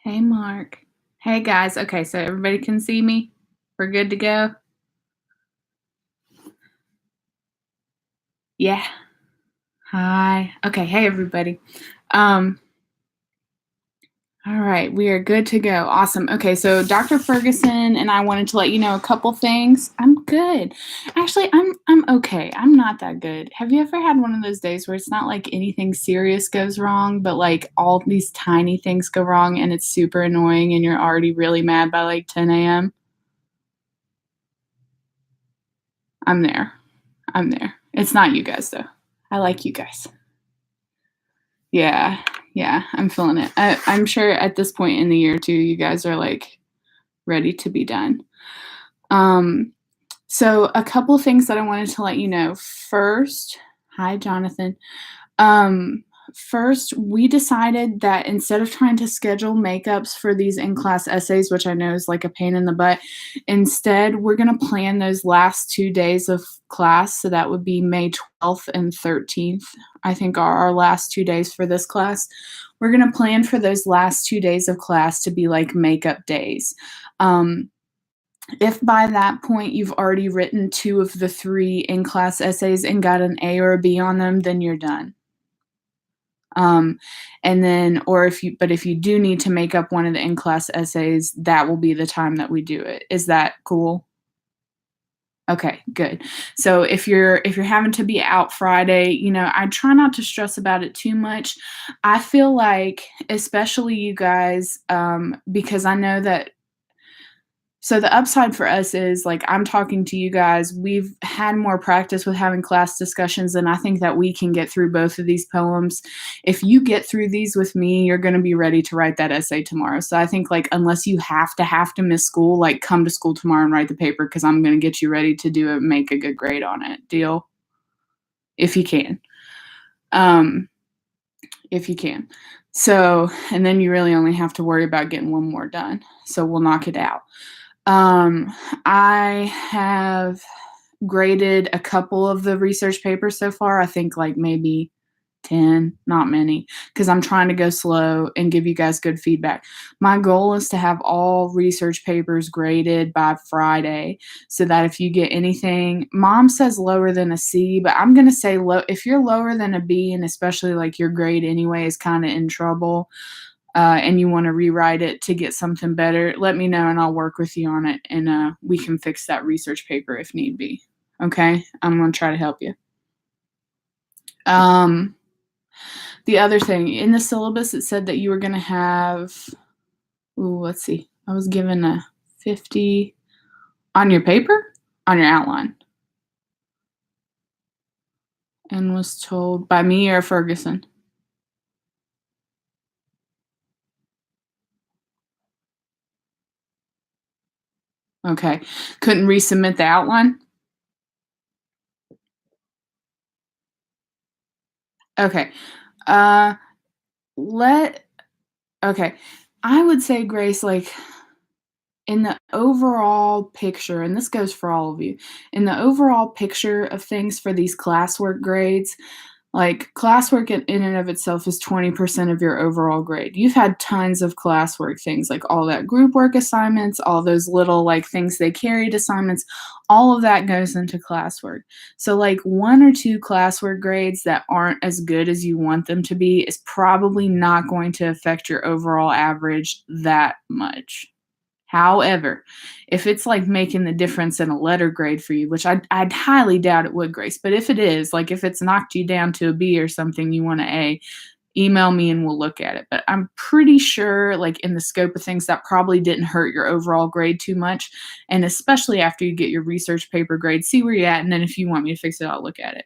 Hey, Mark. Hey, guys. Okay, so everybody can see me? We're good to go? Yeah. Hi. Okay, hey, everybody. Um, all right, we are good to go. Awesome. Okay, so Dr. Ferguson and I wanted to let you know a couple things. I'm good. Actually, I'm okay. I'm not that good. Have you ever had one of those days where it's not like anything serious goes wrong, but like all these tiny things go wrong and it's super annoying and you're already really mad by like 10 a.m.? I'm there. I'm there. It's not you guys though. I like you guys. Yeah, yeah, I'm feeling it. I'm sure at this point in the year too, you guys are like ready to be done. Um, so a couple things that I wanted to let you know. First, hi Jonathan. Um, First, we decided that instead of trying to schedule makeups for these in-class essays, which I know is like a pain in the butt, instead we're going to plan those last 2 days of class. So that would be May 12th and 13th, I think are our last 2 days for this class. We're going to plan for those last 2 days of class to be like makeup days. Um, if by that point you've already written two of the three in-class essays and got an A or a B on them, then you're done. And then, or if you do need to make up one of the in-class essays, that will be the time that we do it. Is that cool? Okay, good. So if you're having to be out Friday, I try not to stress about it too much. I feel like, especially you guys, because I know that. So the upside for us is like I'm talking to you guys. We've had more practice with having class discussions, and I think that we can get through both of these poems. If you get through these with me, you're going to be ready to write that essay tomorrow. So I think like unless you have to miss school, like come to school tomorrow and write the paper because I'm going to get you ready to do it, and make a good grade on it. Deal? If you can. Um, if you can. So, and then you really only have to worry about getting one more done. So we'll knock it out. Um, I have graded a couple of the research papers so far. I think like maybe 10, not many, because I'm trying to go slow and give you guys good feedback. My goal is to have all research papers graded by Friday so that if you get anything, mom says lower than a C, but I'm going to say low. If you're lower than a B, and especially like your grade anyway is kind of in trouble, and you want to rewrite it to get something better, let me know and I'll work with you on it, and we can fix that research paper if need be. Okay? I'm going to try to help you. Um, the other thing, in the syllabus, it said that you were going to have, let's see, I was given a 50 on your paper, on your outline, and was told by me or Ferguson. Okay. Couldn't resubmit the outline? Okay. Uh, let, okay. I would say, Grace, like, in the overall picture, and this goes for all of you, in the overall picture of things for these classwork grades, like classwork in and of itself is 20% of your overall grade. You've had tons of classwork things, like all that group work assignments, all those little like things they carried assignments, all of that goes into classwork. So like one or two classwork grades that aren't as good as you want them to be is probably not going to affect your overall average that much. However, if it's like making the difference in a letter grade for you, which I'd highly doubt it would, Grace, but if it is, like if it's knocked you down to a B or something, you want an A, email me and we'll look at it. But I'm pretty sure, like in the scope of things, that probably didn't hurt your overall grade too much. And especially after you get your research paper grade, see where you're at. And then if you want me to fix it, I'll look at it.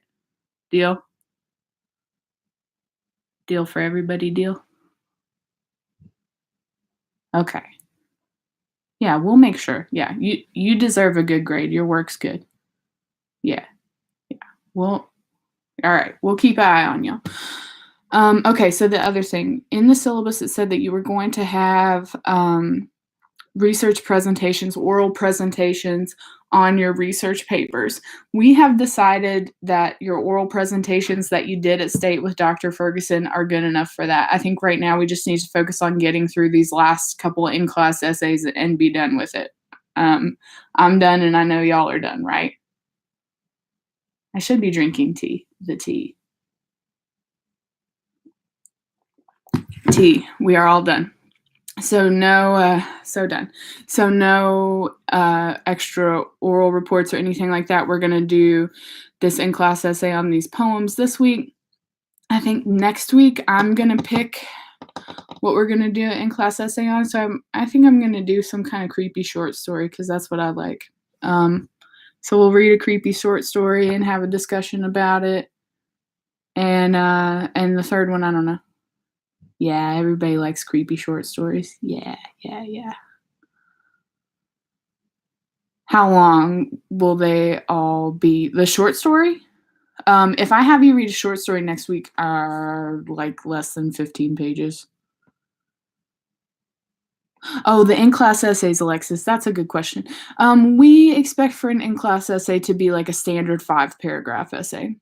Deal? Deal for everybody? Deal? Okay. Yeah, we'll make sure. Yeah, you deserve a good grade. Your work's good. Yeah. Yeah. Well, all right. We'll keep an eye on you. Okay, so the other thing in the syllabus, it said that you were going to have research presentations, oral presentations on your research papers. We have decided that your oral presentations that you did at State with Dr. Ferguson are good enough for that. I think right now we just need to focus on getting through these last couple of in-class essays and be done with it. I'm done, and I know y'all are done, right? I should be drinking tea, the tea. Tea. We are all done. So no, done. So no extra oral reports or anything like that. We're gonna do this in-class essay on these poems this week. I think next week I'm gonna pick what we're gonna do an in-class essay on. So I think I'm gonna do some kind of creepy short story because that's what I like. So we'll read a creepy short story and have a discussion about it. And the third one, I don't know. Yeah, everybody likes creepy short stories. Yeah. How long will they all be? The short story? If I have you read a short story next week, are like less than 15 pages. Oh, the in-class essays, Alexis. That's a good question. We expect for an in-class essay to be like a standard 5-paragraph essay.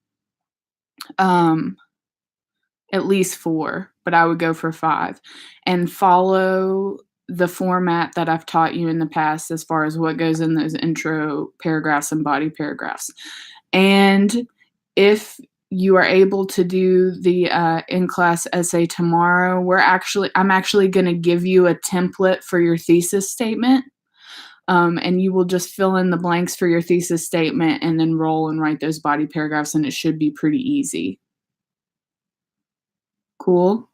At least 4, but I would go for 5 and follow the format that I've taught you in the past as far as what goes in those intro paragraphs and body paragraphs. And if you are able to do the in-class essay tomorrow, I'm actually going to give you a template for your thesis statement. And you will just fill in the blanks for your thesis statement and then roll and write those body paragraphs, and it should be pretty easy. Cool.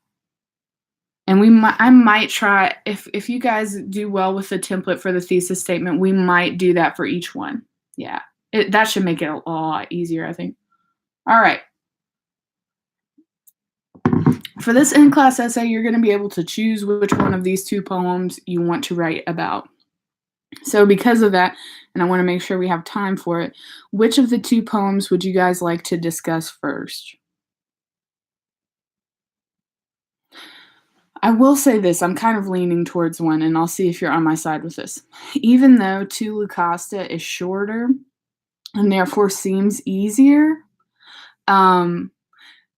And I might try, if you guys do well with the template for the thesis statement, we might do that for each one. Yeah, that should make it a lot easier, I think. All right. For this in-class essay, you're going to be able to choose which one of these 2 poems you want to write about. So because of that, and I want to make sure we have time for it, which of the 2 poems would you guys like to discuss first? I will say this, I'm kind of leaning towards one, and I'll see if you're on my side with this. Even though To Lucasta is shorter and therefore seems easier, To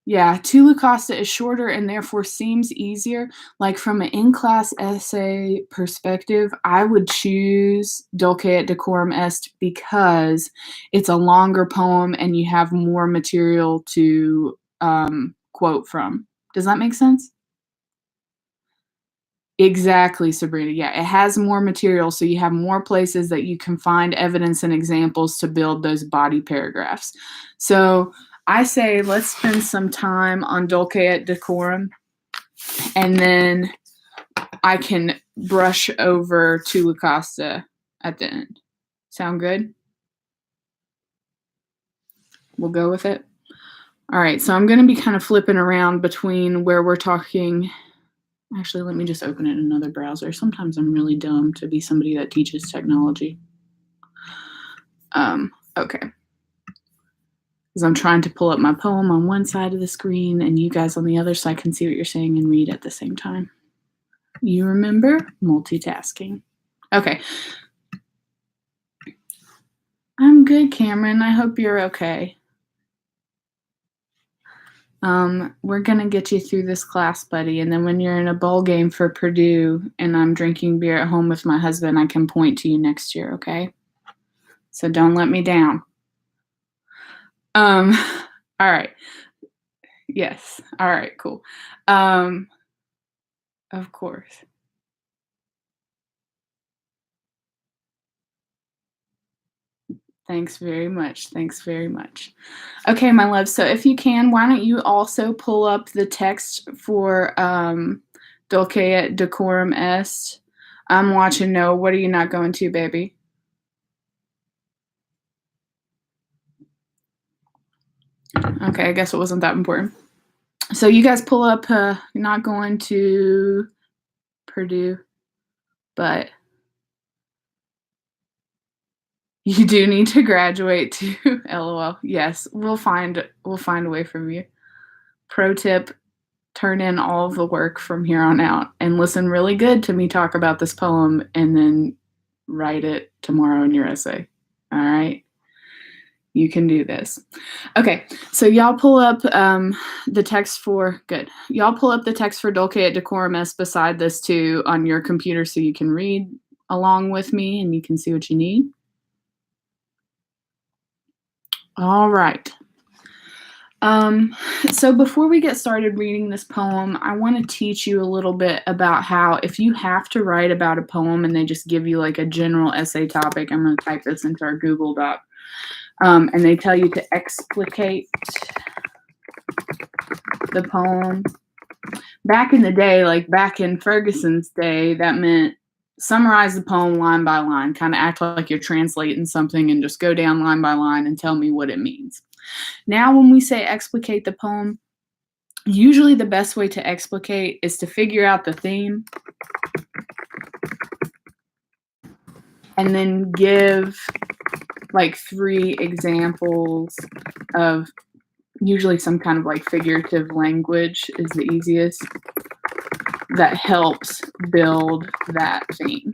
Lucasta is shorter and therefore seems easier. Like from an in-class essay perspective, I would choose Dulce et Decorum Est because it's a longer poem and you have more material to quote from. Does that make sense? Exactly, Sabrina. Yeah, it has more material, so you have more places that you can find evidence and examples to build those body paragraphs. So I say let's spend some time on Dulce et Decorum, and then I can brush over To Lucasta at the end. Sound good? We'll go with it. All right, so I'm going to be kind of flipping around between where we're talking. Actually, let me just open it in another browser. Sometimes I'm really dumb to be somebody that teaches technology. Okay. Because I'm trying to pull up my poem on one side of the screen and you guys on the other so I can see what you're saying and read at the same time. You remember? Multitasking. Okay. I'm good, Cameron. I hope you're okay. We're going to get you through this class, buddy. And then when you're in a bowl game for Purdue and I'm drinking beer at home with my husband, I can point to you next year, okay? So don't let me down. All right. Yes. All right, cool. Of course. Thanks very much. Thanks very much. Okay, my love. So if you can, why don't you also pull up the text for Dulce et Decorum Est? I'm watching No. What are you not going to, baby? Okay, I guess it wasn't that important. So you guys pull up not going to Purdue, but you do need to graduate too. LOL. Yes, we'll find a way for you. Pro tip: turn in all of the work from here on out and listen really good to me talk about this poem and then write it tomorrow in your essay. All right? You can do this. Okay, so y'all pull up the text for, good. Y'all pull up the text for Dulce et Decorum Est beside this too on your computer so you can read along with me and you can see what you need. All right. So before we get started reading this poem, I want to teach you a little bit about how if you have to write about a poem and they just give you like a general essay topic, I'm going to type this into our Google Doc, and they tell you to explicate the poem. Back in the day, like back in Ferguson's day, that meant summarize the poem line by line, kind of act like you're translating something and just go down line by line and tell me what it means. Now, when we say explicate the poem, usually the best way to explicate is to figure out the theme and then give like 3 examples of usually some kind of like figurative language is the easiest that helps build that theme.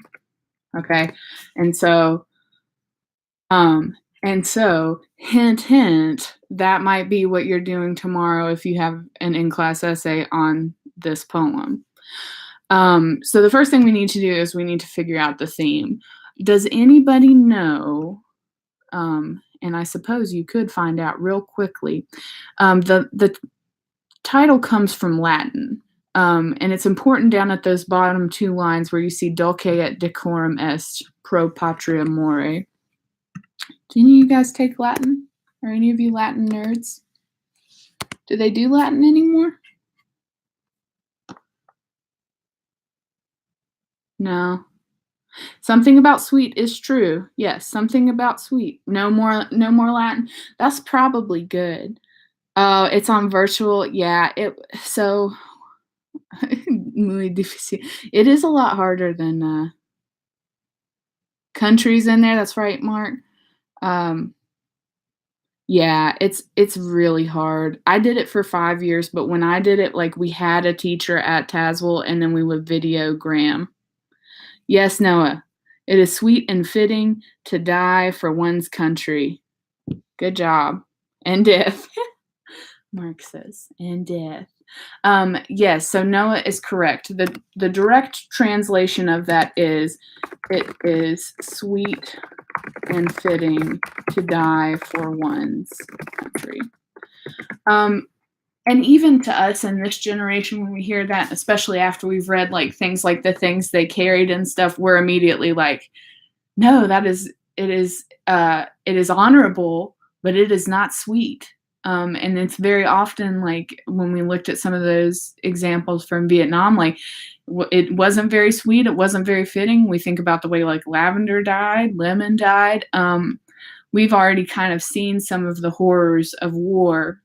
Okay. And so hint, hint, that might be what you're doing tomorrow if you have an in-class essay on this poem. So the first thing we need to do is we need to figure out the theme. Does anybody know, and I suppose you could find out real quickly, the title comes from Latin, and it's important down at those bottom 2 lines where you see Dulce et Decorum Est pro patria more. Do any of you guys take Latin? Are any of you Latin nerds? Do they do Latin anymore? No. Something about sweet is true. Yes, something about sweet. No more Latin. That's probably good. It's on virtual. Yeah, muy difícil. It is a lot harder than countries in there. That's right, Mark. Yeah, it's really hard. I did it for 5 years, but when I did it, like we had a teacher at Tazewell and then we would videogram. Yes, Noah, it is sweet and fitting to die for one's country. Good job. And death. Mark says, and death. Yes, so Noah is correct. The direct translation of that is, it is sweet and fitting to die for one's country. And even to us in this generation, when we hear that, especially after we've read like things like The Things They Carried and stuff, we're immediately like, no, it is honorable, but it is not sweet. And it's very often like when we looked at some of those examples from Vietnam, like it wasn't very sweet. It wasn't very fitting. We think about the way like Lavender died, Lemon died. We've already kind of seen some of the horrors of war.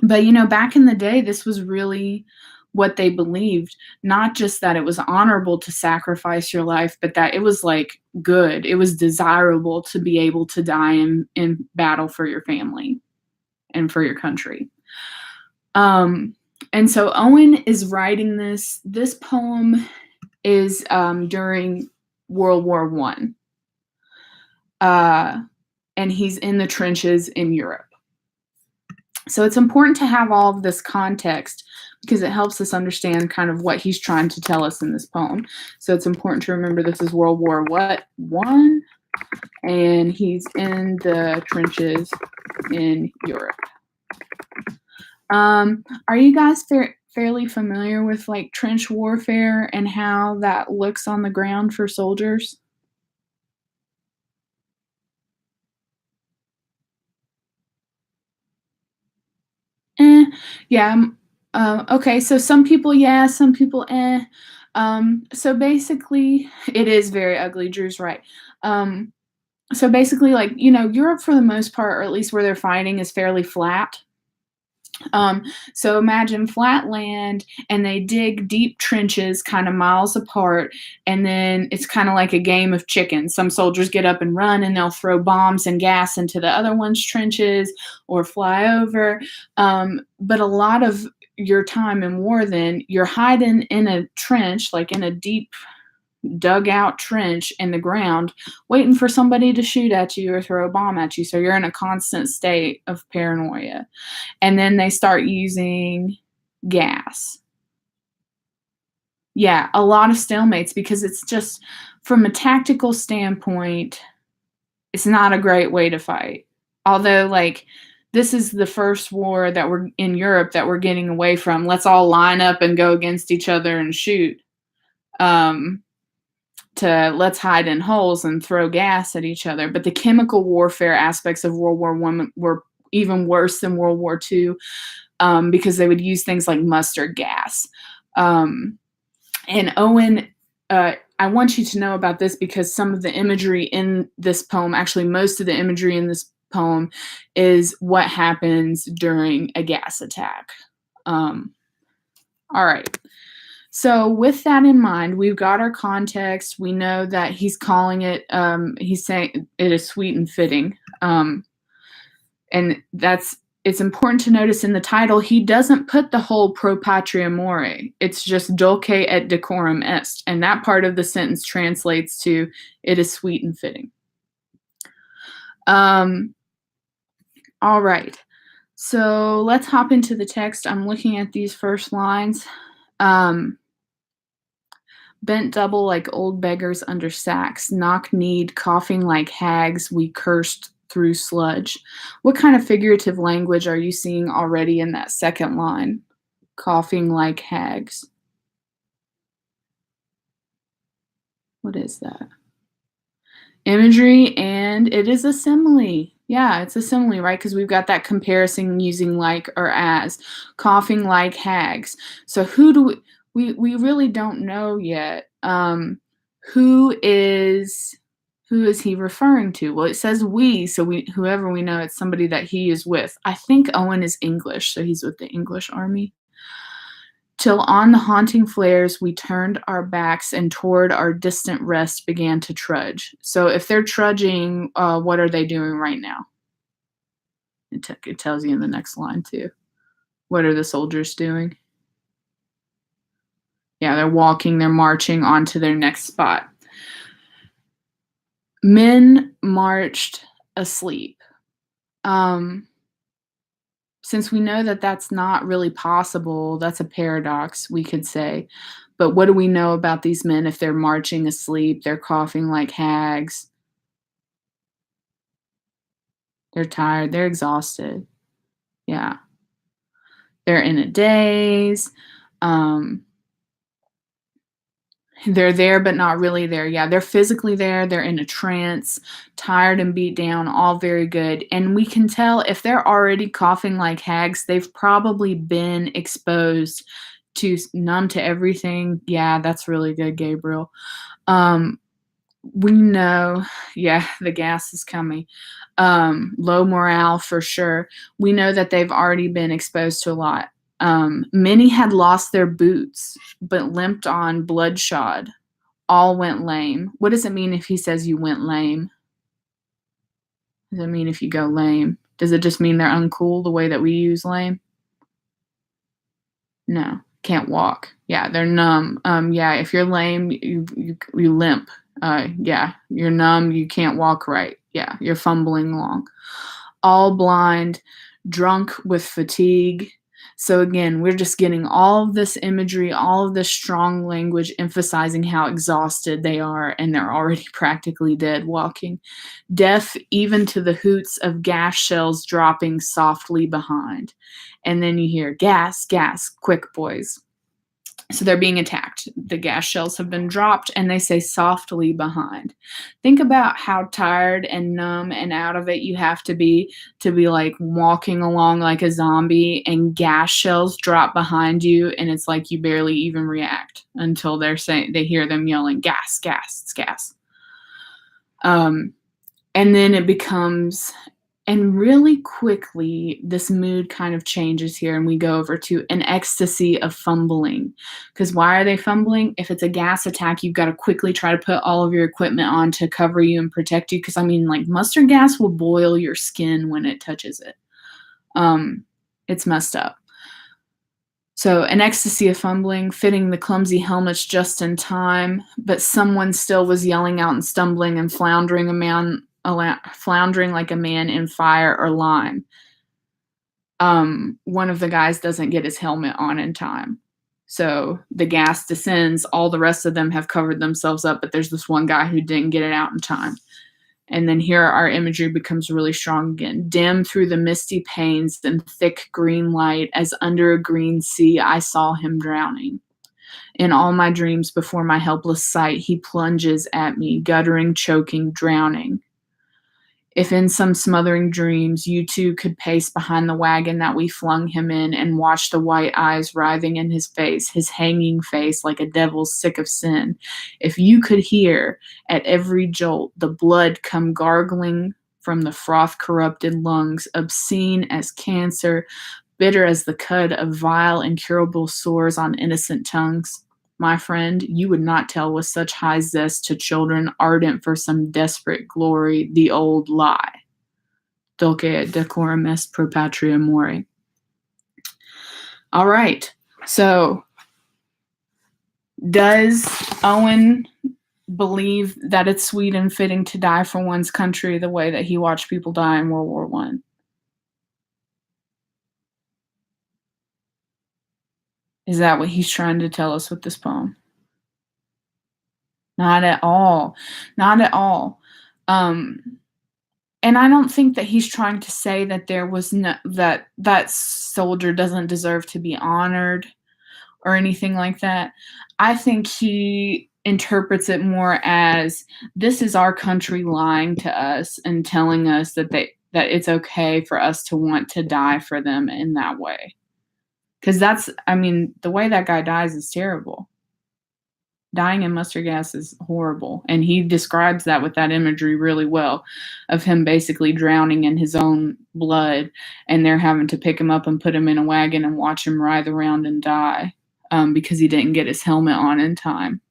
But, back in the day, this was really what they believed. Not just that it was honorable to sacrifice your life, but that it was like good. It was desirable to be able to die in battle for your family and for your country. And so Owen is writing this. This poem is during World War I. And he's in the trenches in Europe. So it's important to have all of this context because it helps us understand kind of what he's trying to tell us in this poem. So it's important to remember this is World War I, and he's in the trenches in Europe. Are you guys fairly familiar with like trench warfare and how that looks on the ground for soldiers? Yeah. Okay, so some people, yeah, some people, eh. So basically, it is very ugly. Drew's right. So basically, like, Europe for the most part, or at least where they're fighting, is fairly flat. So imagine flat land, and they dig deep trenches kind of miles apart, and then it's kind of like a game of chicken. Some soldiers get up and run, and they'll throw bombs and gas into the other one's trenches or fly over. But a lot of your time in war then, you're hiding in a trench, like in a deep dug out trench in the ground, waiting for somebody to shoot at you or throw a bomb at you. So you're in a constant state of paranoia. And then they start using gas. Yeah, a lot of stalemates because it's just from a tactical standpoint, it's not a great way to fight. Although, like, this is the first war that we're in Europe that we're getting away from. Let's all line up and go against each other and shoot. To let's hide in holes and throw gas at each other. But the chemical warfare aspects of World War I were even worse than World War II because they would use things like mustard gas. And Owen, I want you to know about this because some of the imagery in this poem, actually most of the imagery in this poem, is what happens during a gas attack. All right. So with that in mind, we've got our context. We know that he's calling it, he's saying it is sweet and fitting. And it's important to notice in the title, he doesn't put the whole pro patria more. It's just dulce et decorum est. And that part of the sentence translates to it is sweet and fitting. All right. So let's hop into the text. I'm looking at these first lines. Bent double like old beggars under sacks, knock-kneed, coughing like hags, we cursed through sludge. What kind of figurative language are you seeing already in that second line? Coughing like hags. What is that? Imagery, and it is a simile. Yeah, it's a simile, right? Because we've got that comparison using like or as. Coughing like hags. So who do we really don't know yet. Who is he referring to? Well, it says we, so whoever we know, it's somebody that he is with. I think Owen is English, so he's with the English army. Till on the haunting flares we turned our backs and toward our distant rest began to trudge. So if they're trudging, what are they doing right now? It tells you in the next line too. What are the soldiers doing? Yeah, they're walking, they're marching on to their next spot. Men marched asleep. Since we know that that's not really possible, that's a paradox, we could say. But what do we know about these men if they're marching asleep, they're coughing like hags? They're tired, they're exhausted. Yeah. They're in a daze. They're there, but not really there. Yeah, they're physically there. They're in a trance, tired and beat down, all very good. And we can tell if they're already coughing like hags, they've probably been exposed to numb to everything. Yeah, that's really good, Gabriel. We know, yeah, the gas is coming. Low morale for sure. We know that they've already been exposed to a lot. Many had lost their boots, but limped on bloodshod. All went lame. What does it mean if he says you went lame? Does it mean if you go lame? Does it just mean they're uncool the way that we use lame? No, can't walk. Yeah, they're numb. Yeah, if you're lame, you limp. Yeah, you're numb. You can't walk right. Yeah, you're fumbling along. All blind, drunk with fatigue. So again, we're just getting all of this imagery, all of this strong language emphasizing how exhausted they are, and they're already practically dead walking. Deaf even to the hoots of gas shells dropping softly behind. And then you hear gas, gas, quick boys. So they're being attacked. The gas shells have been dropped, and they say softly behind. Think about how tired and numb and out of it you have to be like walking along like a zombie, and gas shells drop behind you, and it's like you barely even react until they hear them yelling gas, gas, it's gas. And then it becomes. And really quickly, this mood kind of changes here, and we go over to an ecstasy of fumbling. Because why are they fumbling? If it's a gas attack, you've got to quickly try to put all of your equipment on to cover you and protect you. Because, I mean, like, mustard gas will boil your skin when it touches it. It's messed up. So, an ecstasy of fumbling, fitting the clumsy helmets just in time, but someone still was yelling out and stumbling and floundering like a man in fire or lime. One of the guys doesn't get his helmet on in time. So the gas descends, all the rest of them have covered themselves up, but there's this one guy who didn't get it out in time. And then here our imagery becomes really strong again. Dim through the misty panes and thick green light, as under a green sea I saw him drowning. In all my dreams before my helpless sight, he plunges at me, guttering, choking, drowning. If in some smothering dreams you too could pace behind the wagon that we flung him in and watch the white eyes writhing in his hanging face like a devil sick of sin, if you could hear at every jolt the blood come gargling from the froth corrupted lungs, obscene as cancer, bitter as the cud of vile incurable sores on innocent tongues, my friend, you would not tell with such high zest to children ardent for some desperate glory the old lie. Dulce et decorum est pro patria more. All right. So, does Owen believe that it's sweet and fitting to die for one's country the way that he watched people die in World War I? Is that what he's trying to tell us with this poem? Not at all. Not at all. And I don't think that he's trying to say that there was no that soldier doesn't deserve to be honored or anything like that. I think he interprets it more as this is our country lying to us and telling us that it's okay for us to want to die for them in that way. 'Cause the way that guy dies is terrible. Dying in mustard gas is horrible, and he describes that with that imagery really well of him basically drowning in his own blood, and they're having to pick him up and put him in a wagon and watch him writhe around and die, because he didn't get his helmet on in time.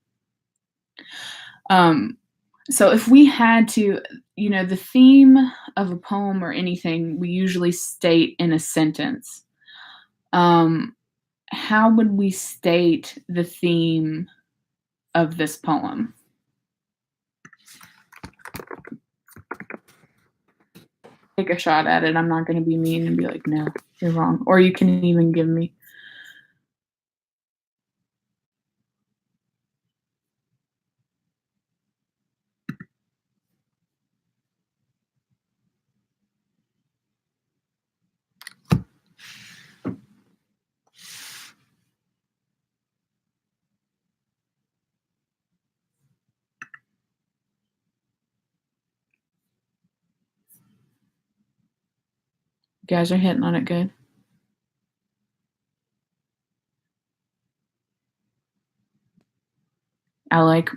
So if we had to, the theme of a poem or anything, we usually state in a sentence. How would we state the theme of this poem? Take a shot at it. I'm not going to be mean and be like, no, you're wrong. Or you can even give me. You guys are hitting on it good. I like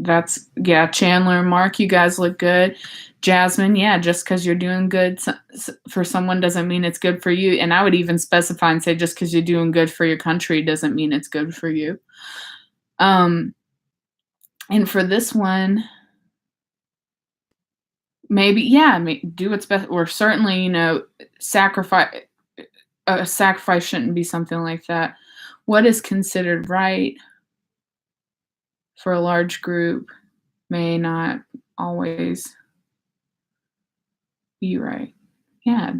Chandler and Mark, you guys look good. Jasmine, yeah, just because you're doing good for someone doesn't mean it's good for you. And I would even specify and say just because you're doing good for your country doesn't mean it's good for you. And for this one, maybe, yeah, do what's best, or certainly, sacrifice. A sacrifice shouldn't be something like that. What is considered right for a large group may not always be right. Yeah.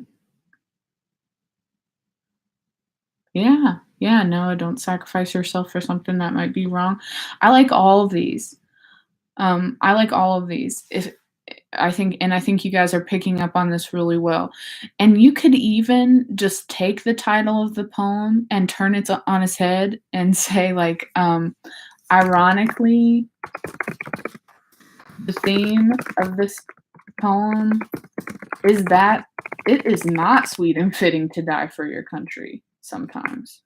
Yeah, no, don't sacrifice yourself for something that might be wrong. I like all of these. I like all of these. I think you guys are picking up on this really well. And you could even just take the title of the poem and turn it on its head and say like, ironically, the theme of this poem is that it is not sweet and fitting to die for your country sometimes.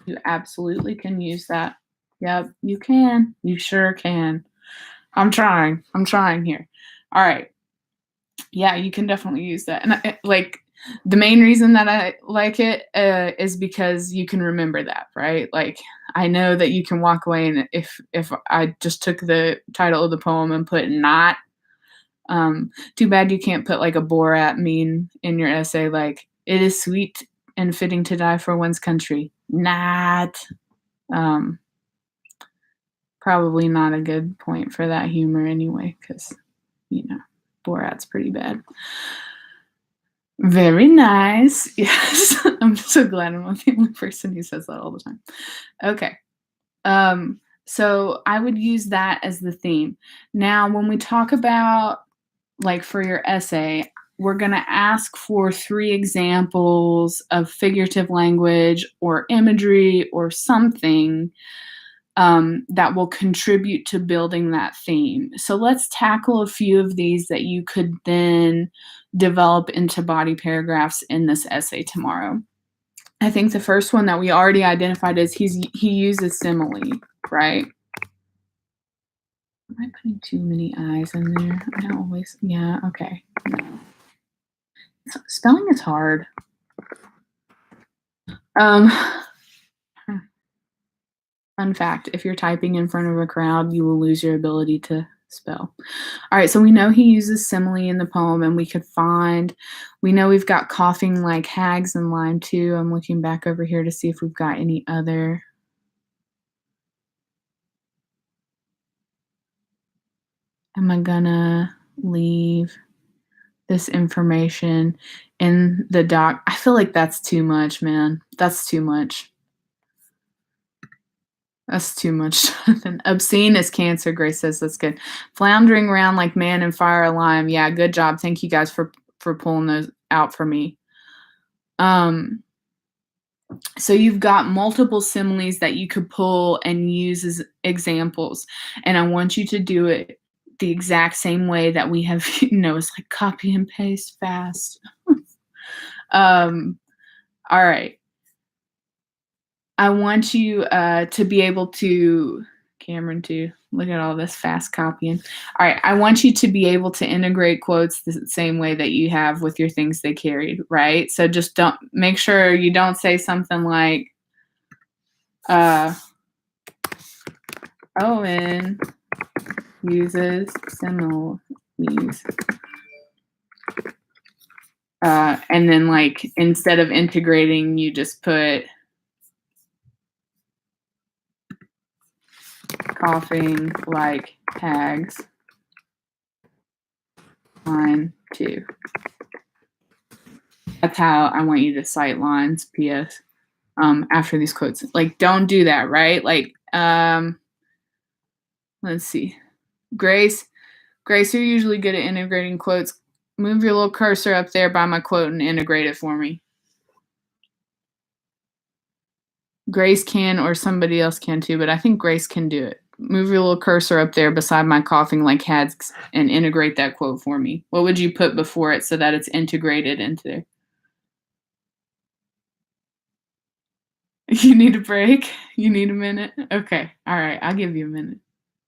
You absolutely can use that. Yep, you can. You sure can. I'm trying here. All right. Yeah, you can definitely use that. And the main reason that I like it is because you can remember that, right? Like, I know that you can walk away, and if I just took the title of the poem and put not, too bad you can't put like a Borat meme in your essay, like, it is sweet and fitting to die for one's country. Not. Um, Probably not a good point for that humor anyway, because, Borat's pretty bad. Very nice. Yes. I'm so glad I'm not the only person who says that all the time. Okay. So I would use that as the theme. Now, when we talk about, like, for your essay, we're going to ask for 3 examples of figurative language or imagery or something that will contribute to building that theme. So let's tackle a few of these that you could then develop into body paragraphs in this essay tomorrow. I think the first one that we already identified is he uses simile, right? Am I putting too many I's in there? I don't always, yeah, okay. No. Spelling is hard. Fun fact, if you're typing in front of a crowd, you will lose your ability to spell. All right, so we know he uses simile in the poem, and we know we've got coughing like hags in line 2. I'm looking back over here to see if we've got any other. Am I gonna leave this information in the doc? I feel like that's too much, man. That's too much. That's too much. Obscene is cancer, Grace says. That's good. Floundering around like man in fire or lime. Yeah, good job. Thank you guys for pulling those out for me. So you've got multiple similes that you could pull and use as examples. And I want you to do it the exact same way that we have, it's like copy and paste fast. All right. I want you to be able to, Cameron too, look at all this fast copying. All right, I want you to be able to integrate quotes the same way that you have with your things they carried, right? So just make sure you don't say something like, Owen uses similes. And then, like, instead of integrating, you just put coughing like hags, line 2. That's how I want you to cite lines, PS, after these quotes. Like, don't do that, right? Like, let's see. Grace, you're usually good at integrating quotes. Move your little cursor up there by my quote and integrate it for me. Grace can, or somebody else can too, but I think Grace can do it. Move your little cursor up there beside my coughing like hags and integrate that quote for me. What would you put before it so that it's integrated into there? You need a break? You need a minute? Okay. All right. I'll give you a minute.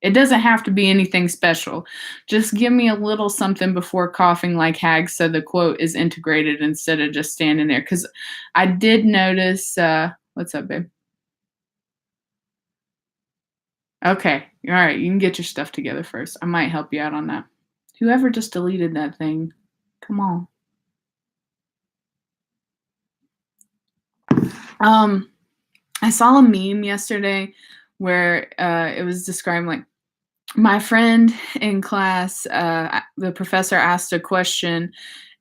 It doesn't have to be anything special. Just give me a little something before coughing like hags so the quote is integrated instead of just standing there. Because I did notice, what's up, babe? Okay. All right. You can get your stuff together first. I might help you out on that. Whoever just deleted that thing, come on. I saw a meme yesterday where it was describing, like, my friend in class, the professor asked a question,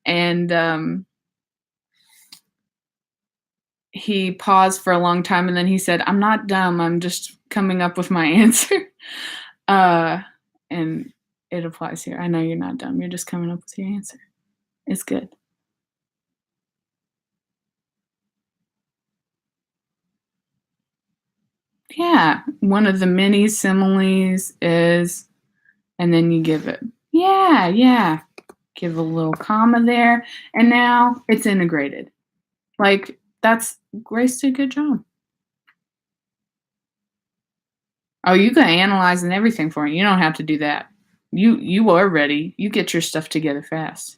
and he paused for a long time, and then he said, "I'm not dumb. I'm just coming up with my answer." And it applies here. I know you're not dumb. You're just coming up with your answer. It's good. Yeah. One of the many similes is, and then you give it. Yeah. Give a little comma there. And now it's integrated. Like, Grace did a good job. Oh, you can analyze and everything for me. You don't have to do that. You are ready. You get your stuff together fast.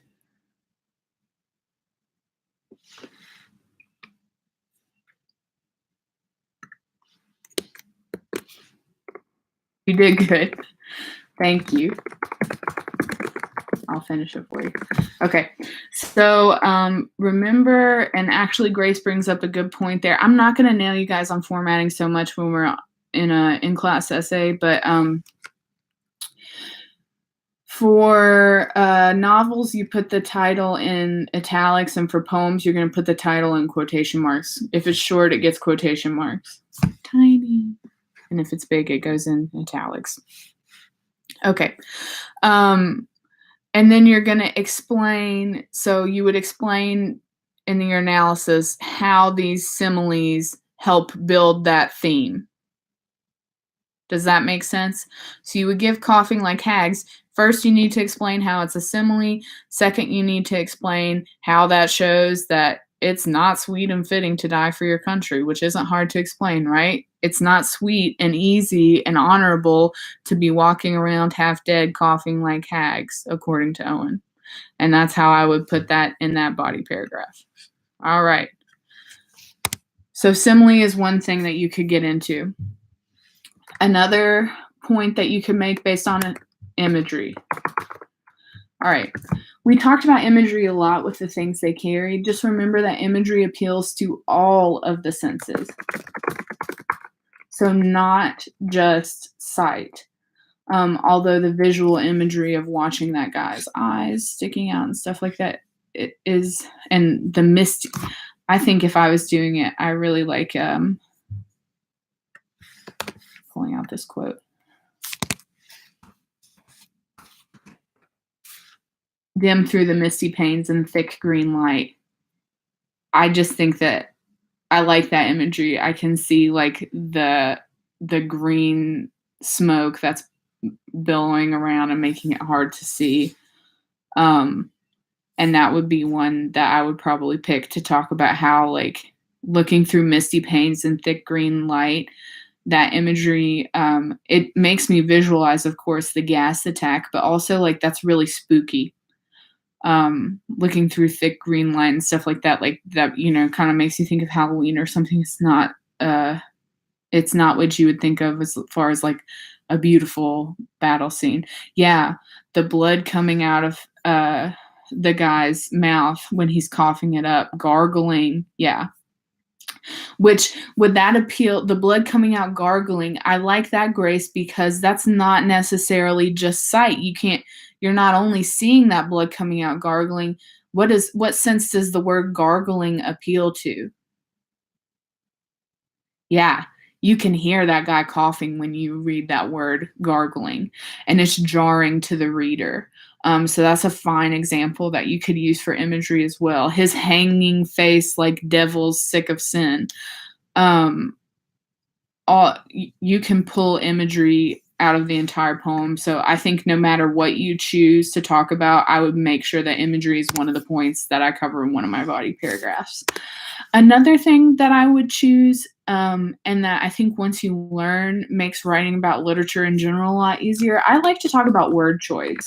You did good. Thank you. I'll finish it for you. Okay. So remember, and actually Grace brings up a good point there. I'm not going to nail you guys on formatting so much when we're in a in-class essay, but for novels, you put the title in italics, and for poems, you're going to put the title in quotation marks. If it's short, it gets quotation marks. Tiny. And if it's big, it goes in italics. Okay. And then you're going to explain, so you would explain in your analysis how these similes help build that theme. Does that make sense? So you would give coughing like hags. First, you need to explain how it's a simile. Second, you need to explain how that shows that it's not sweet and fitting to die for your country, which isn't hard to explain, right? It's not sweet and easy and honorable to be walking around half dead coughing like hags, according to Owen. And that's how I would put that in that body paragraph. All right. So simile is one thing that you could get into. Another point that you could make based on imagery. All right. We talked about imagery a lot with the things they carry. Just remember that imagery appeals to all of the senses. So not just sight. Although the visual imagery of watching that guy's eyes sticking out and stuff like that, it is, and the mist, I think if I was doing it, I really like pulling out this quote. Dim through the misty panes and thick green light. I just think that I like that imagery. I can see like the green smoke that's billowing around and making it hard to see. And that would be one that I would probably pick to talk about how, like, looking through misty panes and thick green light, that imagery, it makes me visualize, of course, the gas attack, but also like that's really spooky. Looking through thick green light and stuff like that kind of makes you think of Halloween or something. It's not what you would think of as far as like a beautiful battle scene. Yeah, the blood coming out of the guy's mouth when he's coughing it up, gargling. Yeah. Which would that appeal, the blood coming out gargling? I like that, Grace, because that's not necessarily just sight. You're not only seeing that blood coming out gargling. What sense does the word gargling appeal to? Yeah, you can hear that guy coughing when you read that word gargling, and it's jarring to the reader. So that's a fine example that you could use for imagery as well. His hanging face like devils sick of sin. You can pull imagery out of the entire poem. So I think no matter what you choose to talk about, I would make sure that imagery is one of the points that I cover in one of my body paragraphs. Another thing that I would choose, and that I think once you learn makes writing about literature in general a lot easier, I like to talk about word choice.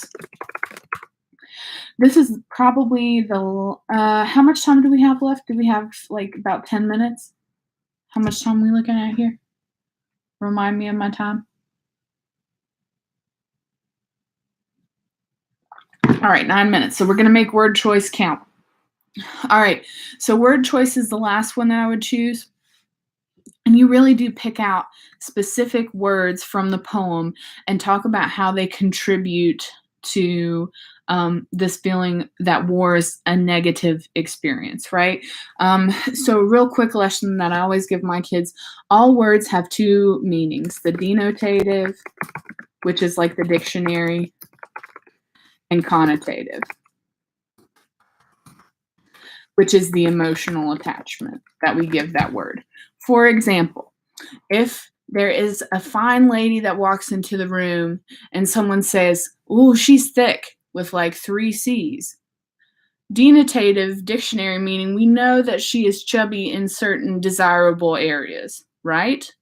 This is probably how much time do we have left? Do we have like about 10 minutes? How much time are we looking at here? Remind me of my time. All right, 9 minutes. So we're going to make word choice count. All right, so word choice is the last one that I would choose. And you really do pick out specific words from the poem and talk about how they contribute to this feeling that war is a negative experience, right? So a real quick lesson that I always give my kids, all words have two meanings: the denotative, which is like the dictionary, and connotative, which is the emotional attachment that we give that word. For example, if there is a fine lady that walks into the room and someone says, "Ooh, she's thick," with like 3 C's. Denotative dictionary meaning we know that she is chubby in certain desirable areas, right?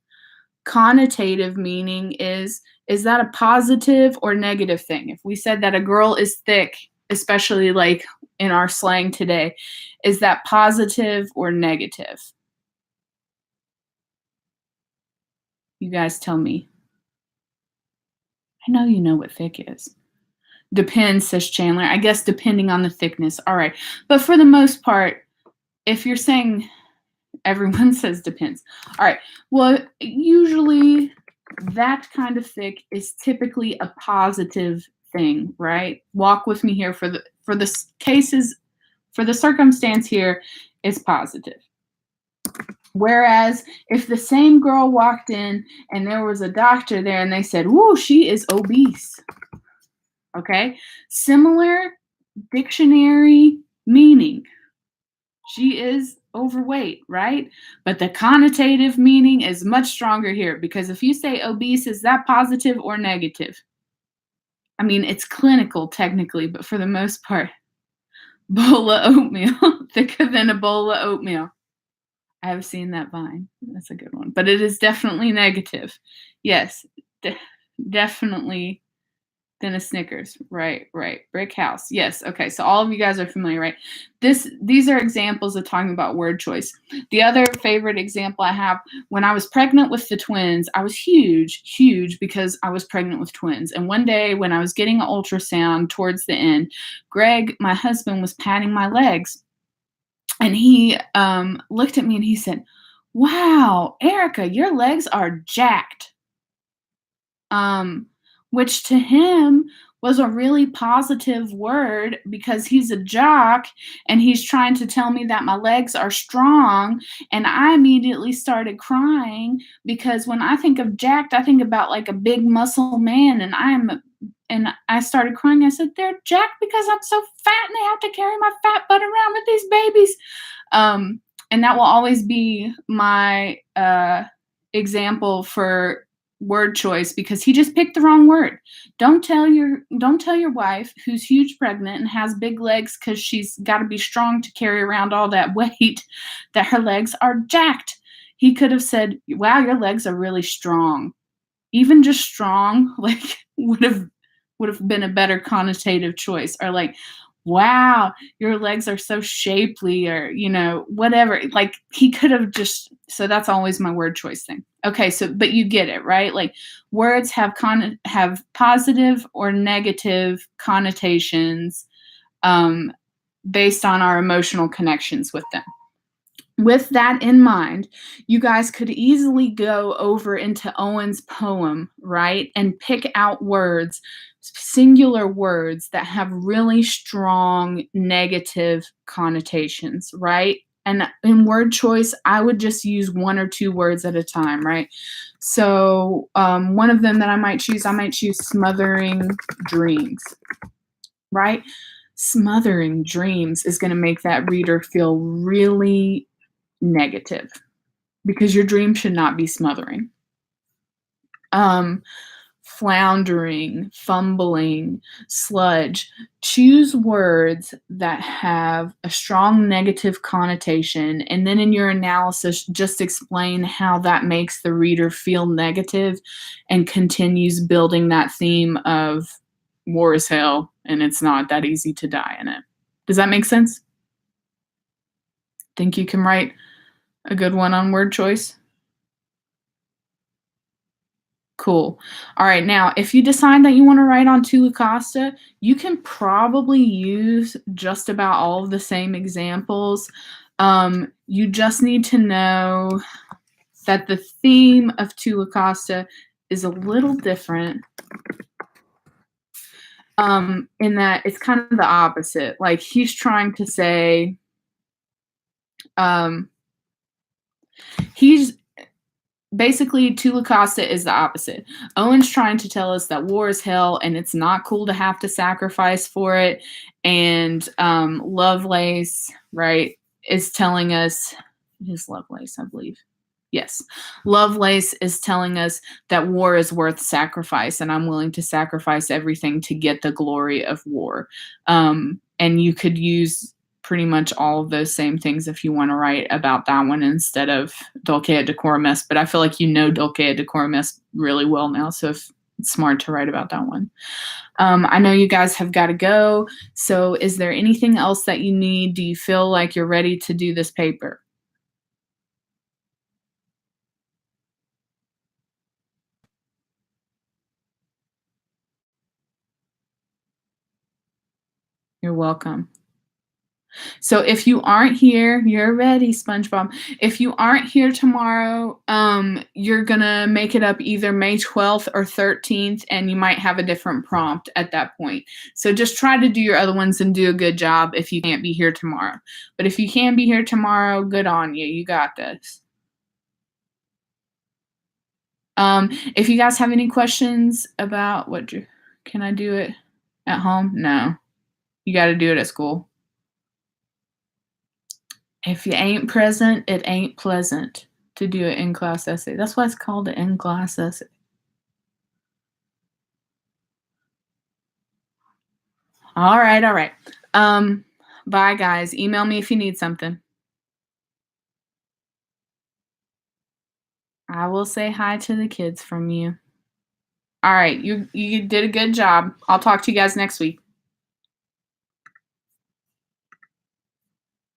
Connotative meaning is that a positive or negative thing? If we said that a girl is thick, especially like in our slang today, is that positive or negative? You guys tell me. I know you know what thick is. Depends, says Chandler. I guess depending on the thickness. All right. But for the most part, if you're saying everyone says depends. All right. Well, usually that kind of thick is typically a positive thing, right? Walk with me here for the cases for the circumstance here, it's positive. Whereas if the same girl walked in and there was a doctor there and they said, "Whoa, she is obese." Okay? Similar dictionary meaning. She is overweight, right? But the connotative meaning is much stronger here because if you say obese, is that positive or negative? I mean, it's clinical technically, but for the most part, bowl of oatmeal, thicker than a bowl of oatmeal. I have seen that vine. That's a good one. But it is definitely negative. Yes, definitely than a Snickers. Right, right. Brick house. Yes. Okay. So all of you guys are familiar, right? These are examples of talking about word choice. The other favorite example I have, when I was pregnant with the twins, I was huge because I was pregnant with twins. And one day when I was getting an ultrasound towards the end, Greg, my husband, was patting my legs. And he looked at me and he said, "Wow, Erica, your legs are jacked." Which to him was a really positive word because he's a jock and he's trying to tell me that my legs are strong. And I immediately started crying because when I think of jacked, I think about like a big muscle man. And I started crying. I said, "They're jacked because I'm so fat and they have to carry my fat butt around with these babies." And that will always be my example for word choice because he just picked the wrong word. Don't tell your wife who's huge pregnant and has big legs because she's got to be strong to carry around all that weight that her legs are jacked. He could have said, "Wow, your legs are really strong." Even just strong like would have been a better connotative choice, or like, "Wow, your legs are so shapely," or whatever. Like he could have just. So that's always my word choice thing. Okay, so but you get it, right? Like words have positive or negative connotations based on our emotional connections with them. With that in mind, you guys could easily go over into Owen's poem, right? And pick out words, singular words that have really strong negative connotations, right? And in word choice, I would just use one or two words at a time, right? So one of them that I might choose smothering dreams, right? Smothering dreams is going to make that reader feel really negative because your dream should not be smothering. Floundering, fumbling, sludge. Choose words that have a strong negative connotation, and then in your analysis, just explain how that makes the reader feel negative and continues building that theme of war is hell and it's not that easy to die in it. Does that make sense? Think you can write a good one on word choice? Cool. All right. Now, if you decide that you want to write on Tula Costa, you can probably use just about all of the same examples. You just need to know that the theme of Tula Costa is a little different in that it's kind of the opposite. Like he's trying to say, he's basically Tula Costa is the opposite. Owen's trying to tell us that war is hell and it's not cool to have to sacrifice for it. And Lovelace, right, is telling us, it is Lovelace, I believe. Yes. Lovelace is telling us that war is worth sacrifice and I'm willing to sacrifice everything to get the glory of war. And you could use pretty much all of those same things if you want to write about that one instead of Dulce et Decorum Est. But I feel like you know Dulce et Decorum Est really well now, so if it's smart to write about that one. I know you guys have got to go. So is there anything else that you need? Do you feel like you're ready to do this paper? You're welcome. So if you aren't here, you're ready, SpongeBob. If you aren't here tomorrow, you're gonna make it up either May 12th or 13th, and you might have a different prompt at that point. So just try to do your other ones and do a good job if you can't be here tomorrow. But if you can be here tomorrow, good on you. You got this. If you guys have any questions about can I do it at home? No. You got to do it at school. If you ain't present, it ain't pleasant to do an in-class essay. That's why it's called an in-class essay. All right, all right. Bye, guys. Email me if you need something. I will say hi to the kids from you. All right, you did a good job. I'll talk to you guys next week.